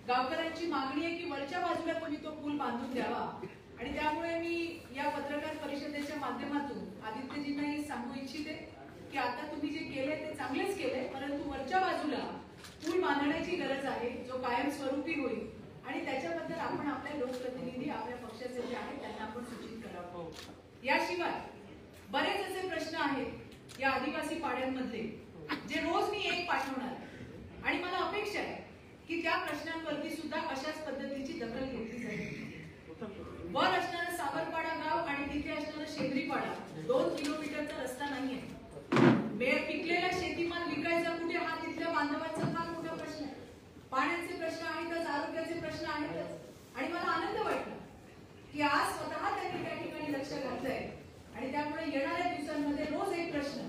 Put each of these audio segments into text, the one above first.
गावकऱ्यांची मागणी आहे की वरच्या बाजूला तुम्ही तो पूल बांधून द्यावा आणि त्यामुळे मी या पत्रकार परिषदेच्या माध्यमातून आदित्यजींनाही सांगू इच्छिते की आता तुम्ही जे केले ते चांगलेच केले, परंतु वरच्या बाजूला पूल बांधण्याची गरज आहे जो कायमस्वरूपी होईल आणि त्याच्याबद्दल आपण आपले लोकप्रतिनिधी आपल्या पक्षाचे जे आहेत त्यांना आपण सूचित करावं. याशिवाय बरेच असे प्रश्न आहेत या आदिवासी पाड्यांमधले जे रोज मी एक पाठवणार आणि मला अपेक्षा आहे की त्या प्रश्नांवरती सुद्धा अशाच पद्धतीची दखल घेतली जाईल. वर असणारा सावरपाडा गाव आणि तिथे असणारा शेंद्रीपाडा 2 किलोमीटरचा रस्ता नाहीये. पिकलेला शेतीमाल विकायचा कुठे हा तिथल्या बांधवांचा फार मोठा प्रश्न आहे. पाण्याचे प्रश्न आहेतच, आरोग्याचे प्रश्न आहेतच आणि मला आनंद वाटला की आज स्वतः त्यांनी त्या ठिकाणी लक्ष घातलंय आणि त्यामुळे येणाऱ्या दिवसांमध्ये रोज एक प्रश्न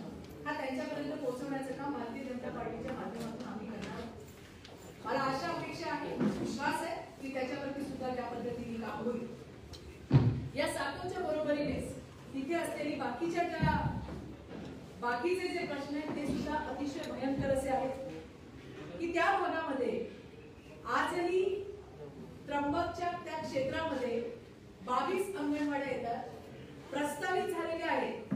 हा त्यांच्यापर्यंत पोहोचवण्याचं काम भारतीय जनता पार्टीच्या माध्यमातून आम्ही करणार. मला आशा अपेक्षा आहे, विश्वास आहे की त्याच्यावरती सुद्धा त्या पद्धतीने काम होईल. या साकोच्या बरोबरीनेच तिथे असलेली बाकीचे जे प्रश्न आहेत ते सुद्धा अतिशय भयंकर असे आहेत की त्या भागामध्ये आजही त्र्यंबकच्या त्या क्षेत्रामध्ये 22 अंगणवाड्या येतात, प्रस्तावित झालेल्या आहेत.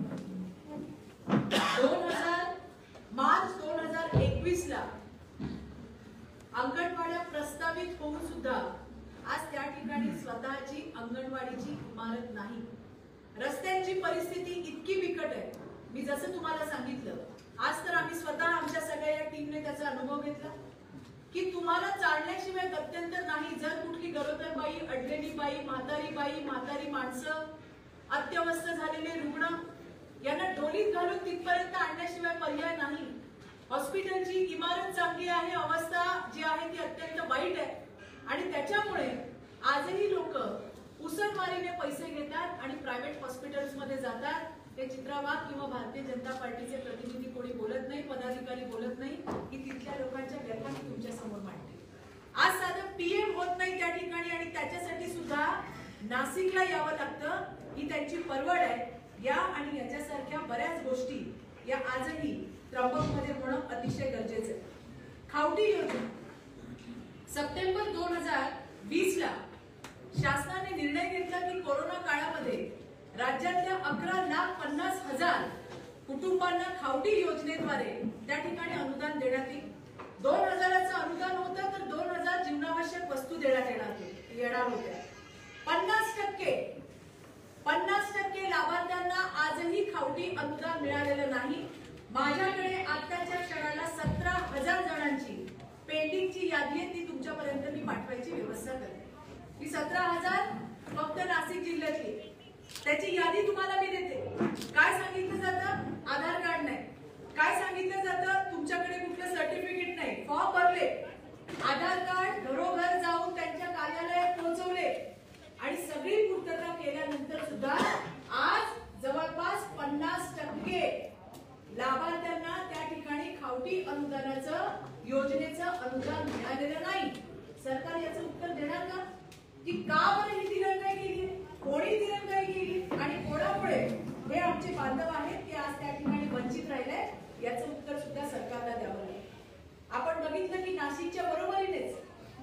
मार्च 2021 ला अंगणवाड्या प्रस्तावित होऊन सुद्धा आज त्या ठिकाणी स्वतःची अंगणवाडीची इमारत नाही. रस्त्यांची परिस्थिती इतकी बिकट आहे, मी जसं तुम्हाला सांगितलं, आज तर आम्ही स्वतः आमच्या सगळ्या या टीमने त्याचा अनुभव घेतला की तुम्हाला चालण्याशिवाय गत्यंतर नाही. जर कुठली गरोदर बाई, अडलेली बाई, म्हातारी माणसं, अत्यवस्थ झालेले रुग्ण यांना डोलीत घालून तिथपर्यंत आणण्याशिवाय पर्याय नाही. हॉस्पिटलची इमारत चांगली आहे, अवस्था जी आहे ती अत्यंत वाईट आहे आणि त्याच्यामुळे आजही लोक उसनमारीने पैसे घेतात आणि प्रायव्हेट हॉस्पिटल्स मध्ये जातात. ते चित्रावाग किंवा भारतीय जनता पार्टीचे प्रतिनिधी कोणी बोलत नाही, पदाधिकारी बोलत नाही की तिथल्या लोकांच्या व्यथा मी तुमच्या समोर मांडते. आज साधं पीएम होत नाही त्या ठिकाणी आणि त्याच्यासाठी सुद्धा नाशिकला यावं लागतं ही त्यांची परवड आहे. या आणि याच्यासारख्या बऱ्याच गोष्टी या आजही त्र्यंबकमध्ये होणं अतिशय गरजेचं आहे. खावटी योजना सप्टेंबर 2020 ला शासनाने निर्णय घेतला की कोरोना काळामध्ये राज्यातल्या 11,50,000 कुटुंबांना खावटी योजनेद्वारे त्या ठिकाणी अनुदान देण्यात येईल. 2,000चं अनुदान होतं तर 2,000 जीवनावश्यक वस्तू देण्यात येणार होत्या. 50% लाभार्थ्यांना आजही खावटी अनुदान मिळालेलं नाही. माझ्याकडे आताच्या क्षणाला 17,000 जणांची पेंडिंगची यादी आहे, ती तुमच्यापर्यंत मी पाठवायची व्यवस्था करते. ही 17,000 फक्त नाशिक जिल्ह्यातली, त्याची यादी तुम्हाला मी देते. काय सांगितलं जातं? आधार कार्ड नाही. काय सांगितलं जातं? तुमच्याकडे कुठलं सर्टिफिकेट नाही. फॉर्म भरले, आधार कार्ड घरोघर जाऊन त्यांच्या कार्यालयात पोहोचवले आणि सगळी पूर्तता केल्यानंतर सुद्धा आज जवळपास 50% लाभार्थ्यांना त्या ठिकाणी खावटी अनुदानाचं योजनेचं अनुदान मिळालेलं नाही. सरकार याचं उत्तर देणार का की का बरं ही दिरंगाई केली, कोणी दिरंगाई केली आणि कोणामुळे हे आमचे बांधव आहेत ते आज त्या ठिकाणी वंचित राहिले, याचं उत्तर सुद्धा सरकारला द्यावं लागेल. आपण बघितलं की नाशिकच्या बरोबरीनेच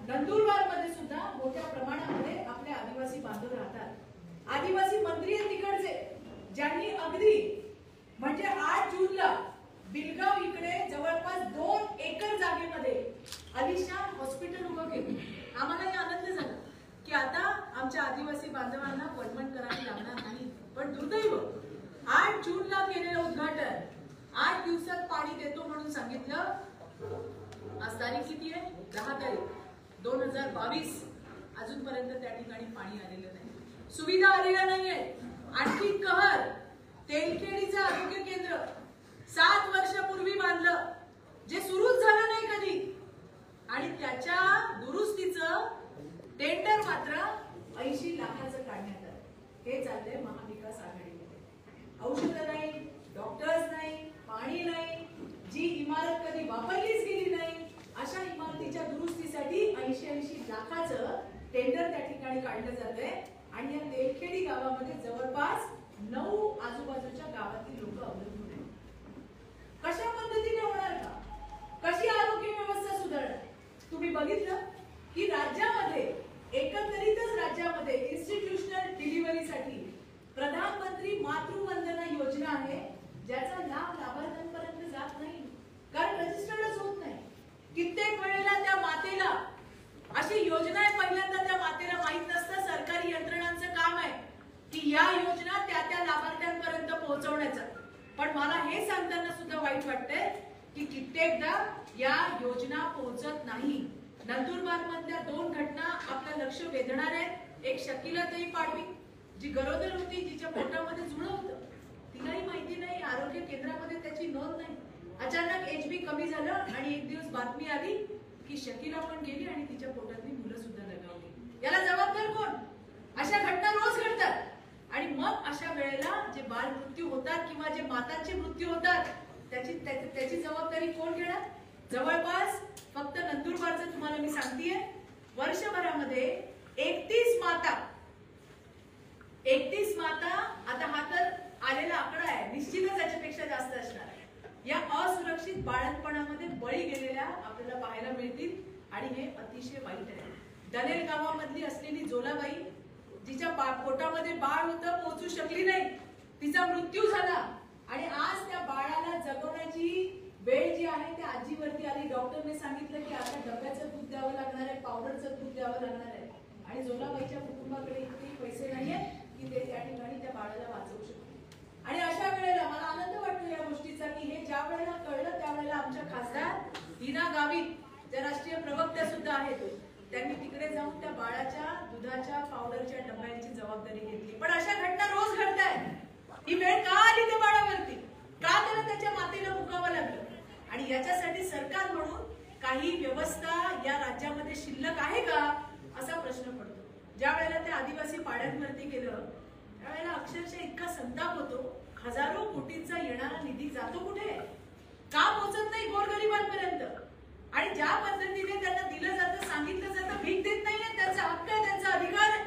नंदुरबार मध्ये सुद्धा मोठ्या प्रमाणामध्ये आपले आदिवासी बांधव राहतात. आदिवासी मंत्री आहेत तिकडचे, ज्यांनी अगदी म्हणजे 8 जूनला बिलगाव इकडे जवळपास 2 एकर जागेमध्ये आलिशान हॉस्पिटल उभं केलं. आम्हालाही आनंद झाला की आता आमच्या आदिवासी बांधवांना वणवण करावी लागणार नाही. पण दुर्दैव 8 जूनला केलेलं उद्घाटन 8 दिवसात पाणी देतो म्हणून सांगितलं. आज तारीख किती आहे? 10 तारीख 2022. अजूनपर्यंत त्या ठिकाणी पाणी आलेलं नाही, सुविधा आलेल्या नाहीये. आणखी कहर तेलखेडीचं आरोग्य केंद्र 7 वर्षापूर्वी बांधलं, जे सुरूच झालं नाही कधी आणि त्याच्या दुरुस्तीचं टेंडर मात्र 80 लाखाचं काढण्यात आलं. हे चाललंय महाविकास आघाडीमध्ये. औषधं नाही, डॉक्टर्स नाही, पाणी नाही, जी इमारत कधी वापरलीच गेली नाही अशा इमारतीच्या दुरुस्तीसाठी 80 लाखाचं टेंडर त्या ठिकाणी काढलं जातंय आणि या तेलखेडी गावामध्ये जवळपास 9 आजूबाजूच्या गावातील लोक अवलंबून आहेत. कशा पद्धतीने होणार का? कशी आरोग्य व्यवस्था सुधारणार? तुम्ही बघितलं की राज्य एकदा या योजना पोहोचत नाही. नंदुरबार मधल्या 2 घटना आपलं लक्ष वेधणार आहेत. एक शकीलाताई पाडवी जी गरोदर होती, जिच्या पोटामध्ये जुळं होतं, तिलाही माहिती नाही, आरोग्य केंद्रामध्ये त्याची नोंद नाही. अचानक HB कमी झालं आणि एक दिवस बातमी आली की शकीला पण गेली आणि तिच्या पोटातली मुलं सुद्धा लगावली. याला जबाबदार कोण? अशा घटना रोज घडतात. आणि मग अशा वेळेला जे बाळ मृत्यू होतात किंवा जे मातांचे मृत्यू होतात त्याची जबाबदारी कोण घेणार? जवळपास फक्त नंदुरबारचं तुम्हाला मी सांगतेय, वर्षभरामध्ये 31 माता, आता हा तर आलेला आकडा आहे, निश्चितच याच्यापेक्षा जास्त असणार आहे, या असुरक्षित बाळंतपणामध्ये बळी गेलेल्या आपल्याला पाहायला मिळतील. आणि हे अतिशय वाईट आहे. दनेल गावामधली असलेली जोलाबाई, जिच्या पोटामध्ये बाळ होतं, पोहोचू शकली नाही, तिचा मृत्यू झाला. आणि आज त्या बाळाला जगवण्याची वेळ जी आहे त्या आजीवरती आली. डॉक्टरने सांगितलं की आता डब्याचं दूध द्यावं लागणार आहे, पावडरचं दूध द्यावं लागणार आहे. आणि जोलाबाईच्या कुटुंबाकडे इतके पैसे नाहीये की ते त्या ठिकाणी त्या बाळाला वाचवू शकतील. आणि अशा वेळेला मला आनंद वाटतो या गोष्टीचा की हे ज्या वेळेला कळलं त्यावेळेला आमच्या खासदार हिना गावित, ज्या राष्ट्रीय प्रवक्त्या सुद्धा आहेत, त्यांनी तिकडे जाऊन त्या बाळाच्या दुधाच्या पावडरच्या डब्यांची जबाबदारी घेतली. पण अशा घटना रोज घडतायत. ही वेळ का आली त्या बाळावरती? का त्याला त्याच्या मातेला मुकावं लागलं? आणि याच्यासाठी सरकार म्हणून काही व्यवस्था या राज्यामध्ये शिल्लक आहे का, असा प्रश्न पडतो. ज्या वेळेला त्या आदिवासी पाड्यांवरती गेलं त्यावेळेला अक्षरशः इतका संताप होतो. हजारो कोटींचा येणारा निधी जातो कुठे? का पोहोचत नाही गोरगरिबांपर्यंत? आणि ज्या पद्धतीने त्यांना दिलं जातं, सांगितलं जातं, भीक देत नाहीये, त्यांचा हक्क आहे, त्यांचा अधिकार आहे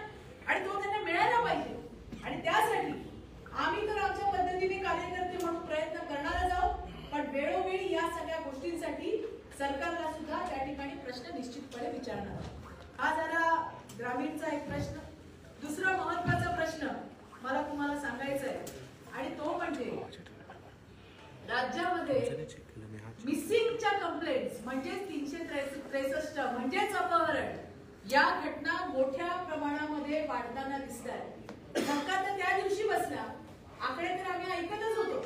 आणि तो त्यांना मिळायला पाहिजे. आणि त्यासाठी आम्ही तर आमच्या पद्धतीने कार्यकर्ते म्हणून प्रयत्न करणारच आहोत. पण वेळोवेळी या सगळ्या गोष्टींसाठी सरकारला सुद्धा त्या ठिकाणी प्रश्न निश्चितपणे विचारणार आहोत. हा झाला ग्रामीणचा एक प्रश्न. दुसरा महत्वाचा प्रश्न मला तुम्हाला सांगायचा आहे आणि तो म्हणजे राज्यामध्ये मिसिंगच्या कंप्लेंट्स म्हणजे 363 म्हणजेच अपहरण, या घटना मोठ्या प्रमाणामध्ये वाढताना दिसत आहेत. धक्का तर त्या दिवशी बसला, आकडे तर आम्ही ऐकतच होतो.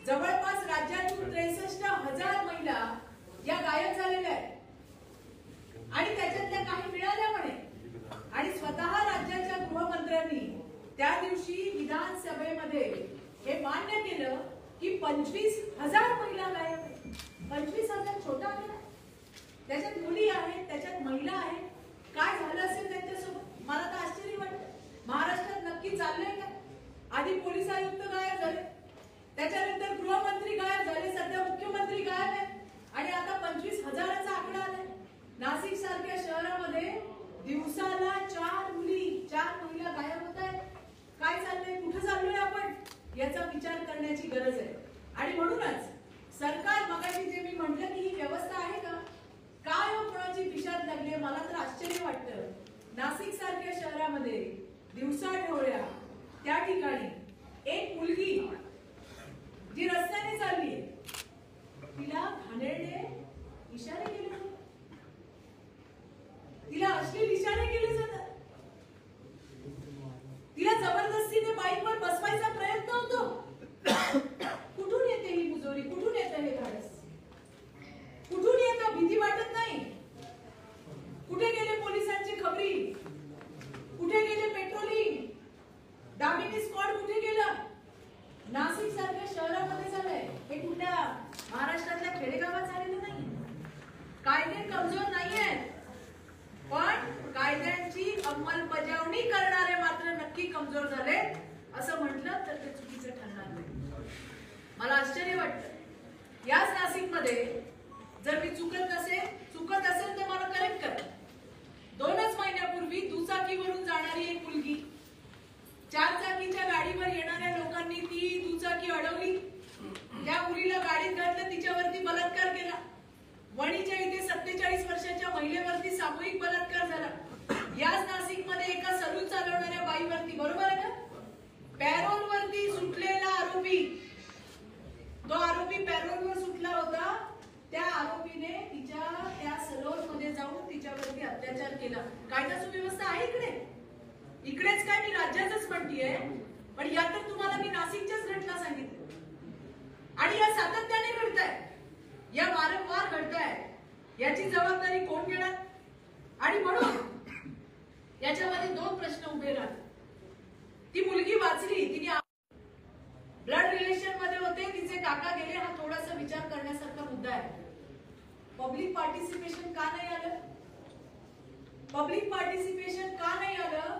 जवळपास राज्यातून 63,000 महिला या गायब झालेल्या आहेत आणि त्याच्यातल्या काही मिळाल्या म्हणे. आणि स्वतः राज्याच्या गृहमंत्र्यांनी त्या दिवशी विधानसभेमध्ये हे मान्य केलं की 25,000 महिला गायब आहेत. 25,000 छोटा आकडा, त्याच्यात मुली आहेत, त्याच्यात महिला आहेत. काय झालं असेल त्यांच्यासोबत? मला तर आश्चर्य वाटतं. महाराष्ट्रात नक्की चाललंय का? आधी पोलीस आयुक्त गायब झाले, त्याच्यानंतर गृहमंत्री गायब झाले, सध्या मुख्यमंत्री गायब आहेत आणि आता 25,000चा आकडा आलाय. नाशिक सारख्या शहरामध्ये दिवसाला 4 महिला गायब होत आहेत. काय चाललंय? कुठे चाललोय आपण? याचा विचार करण्याची गरज आहे. आणि म्हणूनच सरकार, मगाशी जे मी म्हटलं की ही व्यवस्था आहे का, काय कोणाची पिशाच लागली? मला तर आश्चर्य वाटतं. नाशिक सारख्या शहरामध्ये दिवसाढवळ्या त्या ठिकाणी एक मुलगी जी रस्त्याने चालली, तिला घाणेरडे इशारे केले जातात, तिला अश्लील इशारे केले जातात, तिला जबरदस्तीने बाईकवर बसवायचा प्रयत्न होतो. कुठून येते ही मुजोरी? कुठून येतं हे धाडस? कुठून येतं? भीती वाटत नाही? कुठे गेले पोलिसांची खबरी? कुठे गेले पेट्रोलिंग? दामिनी स्क्वॉड कुठे गेलं? नाशिक सारख्या शहरामध्ये झालंय. हे कुठल्या महाराष्ट्रातल्या खेडेगावात झालेलं नाही. कायदे कमजोर नाहीयेत, पण कायद्यांची अंमलबजावणी करणारे मात्र नक्की कमजोर झाले. असं म्हटलं तर ते चुकीचं ठरणार नाही. मला आश्चर्य वाटतं. याच नाशिकमध्ये जर मी चुकत असेल तर मला करेक्ट करा. 2च महिन्यापूर्वी दुचाकीवरून जाणारी एक मुलगी, 4 चाकीच्या गाडीवर येणाऱ्या लोकांनी ती दुचाकी अडवली, त्या मुलीला गाडीत घातलं, तिच्यावरती बलात्कार केला. वणीच्या इथे 47 वर्षाच्या महिलेवरती सामूहिक बलात्कार झाला. याच नाशिकमध्ये एका सलून चालवणाऱ्या बाईवरती, बरोबर आहे ना, पॅरोलवरती सुटलेला आरोपी, तो आरोपी पॅरोलवर सुटला होता, त्या आरोपीने तिच्या त्या सलूनमध्ये जाऊन तिच्यावरती अत्याचार केला. कायदा सुव्यवस्था आहे इकडेच काय, मी राज्यातच म्हणतीये, पण या तर तुम्हाला मी नाशिकच्याच घटना सांगितल्या आणि या सातत्याने घडताय. या वारंवार घडत आहे याची जबाबदारी कोण घेणार? आणि म्हणून याच्यामध्ये दोन प्रश्न उभे राहतात. ती मुलगी वाचली, तिने ब्लड रिलेशन मध्ये होते, तिचे काका गेले, हा थोडासा विचार करण्यासारखा मुद्दा आहे. पब्लिक पार्टिसिपेशन का नाही आलं? पब्लिक पार्टिसिपेशन का नाही आलं?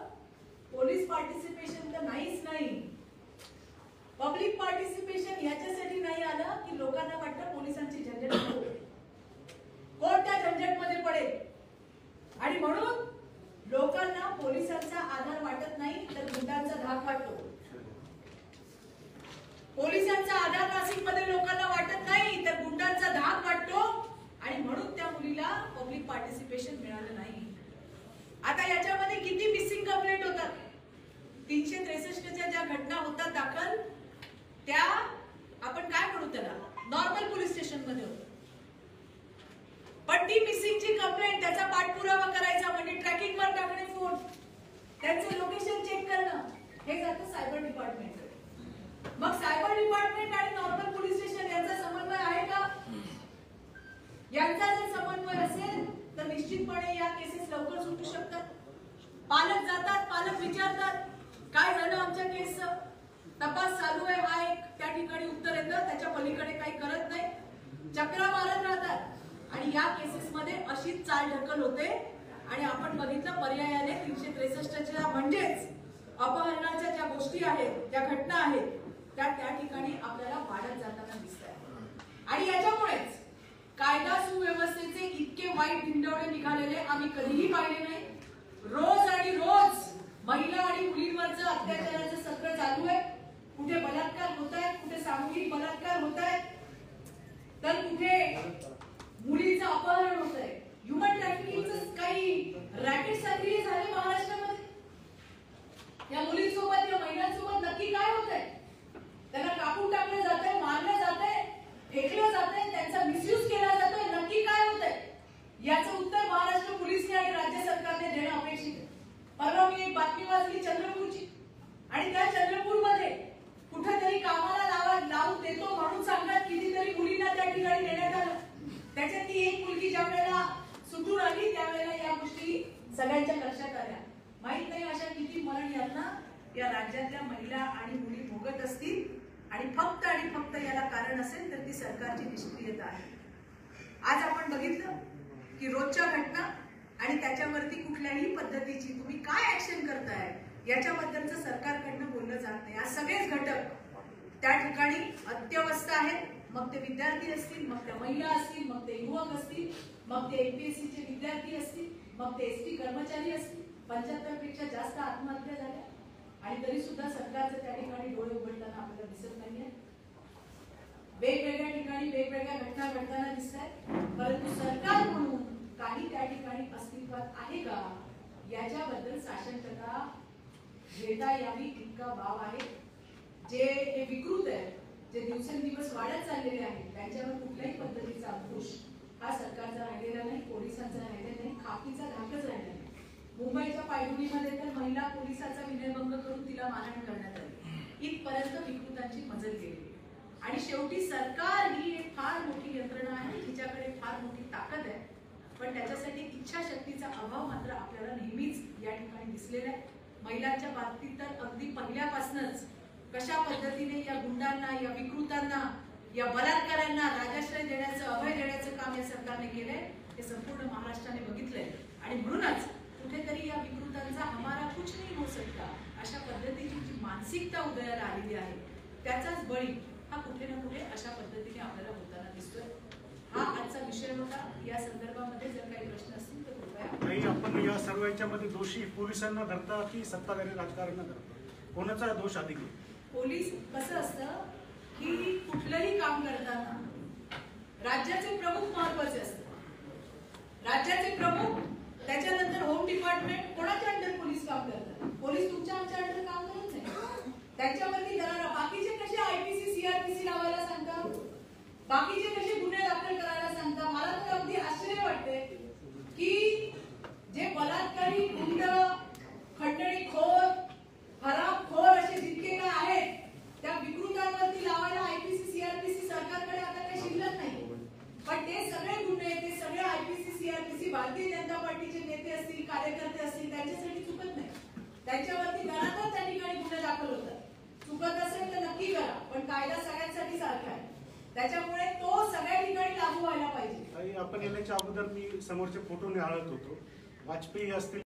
पोलीस पार्टिसिपेशन तर नाहीच नाही. पब्लिक पार्टिसिपेशन याच्यासाठी नाही आलं की लोकांना वाटतं पोलिसांची झंझट नको, कोण त्या झंझटमध्ये पडेल, आणि म्हणून लोकांना पोलिसांचा आधार वाटत नाही तर गुंडांचा धाक वाटतो. पोलिसांचा आधार नाशिकमध्ये लोकांना वाटत नाही तर गुंडांचा धाक वाटतो, आणि म्हणून त्या मुलीला पब्लिक पार्टिसिपेशन मिळालं नाही. आता याच्यामध्ये किती मिसिंग कंप्लेंट होतात? 363च्या ज्या घटना होतात दाखल, त्या आपण काय म्हणू त्याला, नॉर्मल पोलीस स्टेशन मध्ये होतात. पण ती मिसिंगची कंप्लेंट, त्याचा पाठपुरावा करायचा म्हणजे ट्रॅकिंग वर टाकणे फोन, त्यांचं लोकेशन चेक करणं, हे जातं सायबर डिपार्टमेंट. मग सायबर डिपार्टमेंट आणि नॉर्मल पोलीस स्टेशन यांचा समन्वय आहे का? यांचा जर समन्वय असेल तर निश्चितपणे या केसेस लवकर सुटू शकतात. पालक जातात, पालक विचारतात काय झालं आमच्या केसचं, तपास चालू आहे, हा एक त्या ठिकाणी उत्तर येतं, त्याच्या पलीकडे काही करत नाही, चक्रा मारत राहतात, आणि या केसेसमध्ये अशीच चालढकल होते. आणि आपण बघितलं पर्यायाने 363च्या म्हणजेच अपहरणाच्या ज्या गोष्टी आहेत, ज्या घटना आहेत, त्या ठिकाणी आपल्याला वाढत जाताना दिसत आहे. आणि याच्यामुळेच कायदा सुव्यवस्थेचे इतके वाईट धिंडवडे निघालेले आम्ही कधीही पाहिले नाही. रोज आणि रोज महिला आणि मुलींवरचं अत्याचाराचं सत्र चालू आहे. कुठे बलात्कार होत आहेत, कुठे सामूहिक बलात्कार होत आहेत, तर कुठे मुलींचं अपहरण होत आहे. ह्युमन ट्रॅफिकिंगचं काही रॅकेट सक्रिय झाले महाराष्ट्रामध्ये. या मुलींसोबत या महिलांसोबत नक्की काय होत आहे? त्यांना कापून टाकलं जातंय, मारलं जातंय, फेकलं जातंय, त्यांचा मिसयूज केला जातोय, नक्की काय होतंय? याचं उत्तर महाराष्ट्र पोलिसने आणि राज्य सरकारने देणं अपेक्षित आहे. परवा मी एक बातमी वाचली चंद्रपूरची, आणि त्या चंद्रपूरमध्ये कुठेतरी कामाला लावून देतो म्हणून सांगत कितीतरी मुलींना त्या ठिकाणी नेण्यात आलं. त्याच्यात ती एक मुलगी ज्या वेळेला सुटून आली त्यावेळेला या गोष्टी सगळ्यांच्या लक्षात आल्या. माहित नाही अशा किती मरण यातना या राज्यातल्या महिला आणि मुली भोगत असतील, आणि फक्त याला कारण असेल तर ती सरकारची निष्क्रियता आहे. आज आपण बघितलं की रोजच्या घटना आणि त्याच्यावरती कुठल्याही पद्धतीची तुम्ही काय ऍक्शन करताय याच्याबद्दलचं सरकारकडनं बोललं जात नाही. आज सगळेच घटक त्या ठिकाणी अत्यवस्थ आहेत. मग ते विद्यार्थी असतील, मग त्या महिला असतील, मग ते युवक असतील, मग ते एमपीएससीचे विद्यार्थी असतील, मग ते एसटी कर्मचारी असतील. 75 पेक्षा जास्त आत्महत्या झाल्या, आणि तरी सुद्धा सरकारचं त्या ठिकाणी डोळे उघडताना आपल्याला दिसत नाहीये. वेगवेगळ्या ठिकाणी वेगवेगळ्या घटना घडताना दिसत आहेत, परंतु सरकार म्हणून काही त्या ठिकाणी अस्तित्वात आहे का याच्याबद्दल साशंकता घेता यावी इतका भाव आहे. जे हे विकृत आहेत, जे दिवसेंदिवस वाढत चाललेले आहेत, त्यांच्यावर कुठल्याही पद्धतीचा अंकुश हा सरकारचा राहिलेला नाही, पोलिसांचा राहिलेला नाही, खाकीचा धाकच राहिलेला नाही. मुंबईच्या पायगुडीमध्ये तर महिला पोलिसाचा विनयभंग करून तिला मारहाण करण्यात आली. इथपर्यंत विकृतांची मजल गेली. आणि शेवटी सरकार ही एक फार मोठी यंत्रणा आहे, तिच्याकडे फार मोठी ताकद आहे, पण त्याच्यासाठी इच्छाशक्तीचा अभाव मात्र आपल्याला नेहमीच या ठिकाणी दिसलेला आहे. महिलांच्या बाबतीत तर अगदी पहिल्यापासूनच कशा पद्धतीने या गुंडांना, या विकृतांना, या बलात्कारांना राजाश्रय देण्याचं, अभय देण्याचं काम या सरकारने केलंय हे संपूर्ण महाराष्ट्राने बघितलंय. आणि म्हणूनच कुठेतरी या विकृतांचा हमारा कुछ नहीं हो सकता अशा पद्धतीची जी मानसिकता उदयाला आलेली आहे त्याचाच बळी हा कुठे ना कुठे अशा पद्धतीने आपल्याला होताना दिसतोय. हा आजचा विषय होता. या संदर्भामध्ये जर काही प्रश्न असतील तर कृपया. नाही, आपण या सर्व याच्यामध्ये दोषी पोलिसांना धरता की सत्ताधारी राजकारण्यांना धरता? कोणाचा दोष अधिक आहे? पोलीस कसं असतं की कुठलंही काम करताना राज्याचे प्रमुख महत्वाचे असतात. राज्याचे प्रमुख, त्याच्यानंतर होम डिपार्टमेंट, कोणाच्या अंडर पोलीस काम करतात? पोलीस तुमच्या आमच्या अंडर काम करत नाही. त्यांच्यावरती बाकीचे कसे आयपीसी सीआरपीसी लावायला सांगतात, बाकीचे कसे गुन्हे दाखल करायला सांगतात. मला तर अगदी आश्चर्य वाटते की जे बलात्कारी, गुंड, खंडणीखोर, हरामखोर असे जितके काय आहेत त्या विकृतांवरती लावायला आयपीसी सीआरपीसी सरकारकडे आता काही शिल्लक नाही. चुकत असेल तर नक्की करा, पण कायदा सगळ्यांसाठी सारखा आहे, त्याच्यामुळे तो सगळ्या ठिकाणी लागू व्हायला पाहिजे. आपण येण्याच्या अगोदर मी समोरचे फोटो निहाळत होतो. वाजपेयी असतील